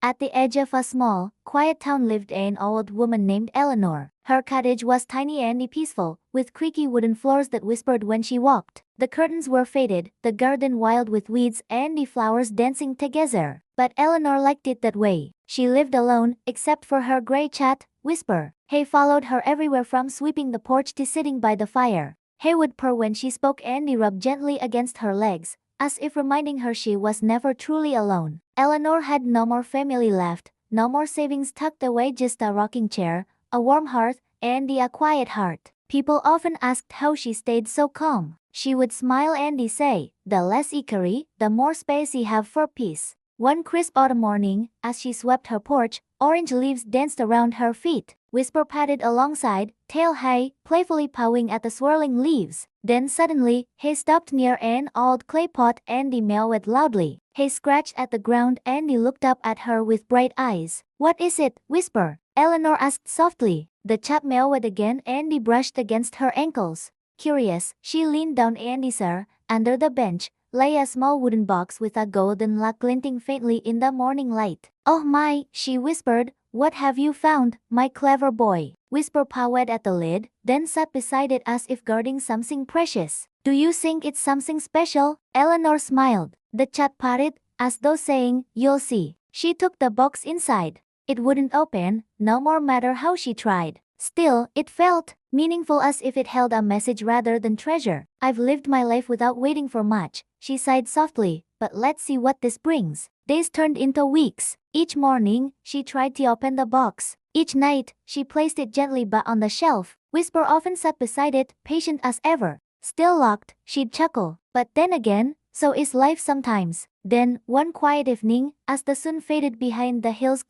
At the edge of a small, quiet town lived an old woman named Eleanor. Her cottage was tiny and peaceful, with creaky wooden floors that whispered when she walked. The curtains were faded, the garden wild with weeds and the flowers dancing together. But Eleanor liked it that way. She lived alone, except for her gray cat, Whisper. He followed her everywhere from sweeping the porch to sitting by the fire. He would purr when she spoke and rub gently against her legs, as if reminding her she was never truly alone. Eleanor had no more family left, no more savings tucked away, just a rocking chair, a warm hearth, and a quiet heart. People often asked how she stayed so calm. She would smile and say, "The less I carry, the more space I have for peace." One crisp autumn morning, as she swept her porch, orange leaves danced around her feet. Whisper padded alongside, tail high, playfully pawing at the swirling leaves. Then suddenly, he stopped near an old clay pot and meowed loudly. He scratched at the ground and looked up at her with bright eyes. "What is it, Whisper?" Eleanor asked softly. The chap meowed again and brushed against her ankles. Curious, she leaned down and saw, under the bench, lay a small wooden box with a golden lock glinting faintly in the morning light. "Oh my," she whispered, "what have you found, my clever boy?" Whisper pawed at the lid, then sat beside it as if guarding something precious. "Do you think it's something special?" Eleanor smiled. The chat patted, as though saying, "You'll see." She took the box inside. It wouldn't open, no more matter how she tried. Still, it felt meaningful, as if it held a message rather than treasure. "I've lived my life without waiting for much," she sighed softly, "but let's see what this brings." Days turned into weeks. Each morning, she tried to open the box. Each night, she placed it gently back on the shelf. Whisper often sat beside it, patient as ever. "Still locked," she'd chuckle. "But then again, so is life sometimes." Then, one quiet evening, as the sun faded behind the hills,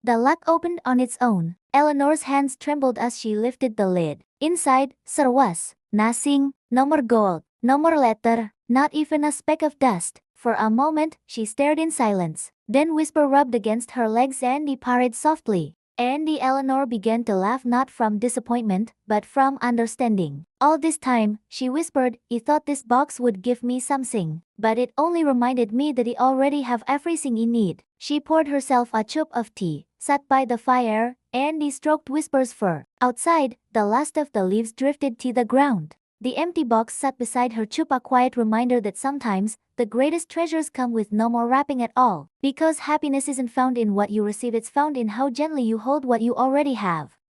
the lock opened on its own. Eleanor's hands trembled as she lifted the lid. Inside, there was nothing. No more gold, no more letter, not even a speck of dust. For a moment, she stared in silence. Then Whisper rubbed against her legs and purred softly. And Eleanor began to laugh, not from disappointment, but from understanding. "All this time," she whispered, "I thought this box would give me something. But it only reminded me that I already have everything I need." She poured herself a cup of tea, sat by the fire, and stroked Whisper's fur. Outside, the last of the leaves drifted to the ground. The empty box sat beside her cup, a quiet reminder that sometimes, the greatest treasures come with no more wrapping at all. Because happiness isn't found in what you receive, it's found in how gently you hold what you already have.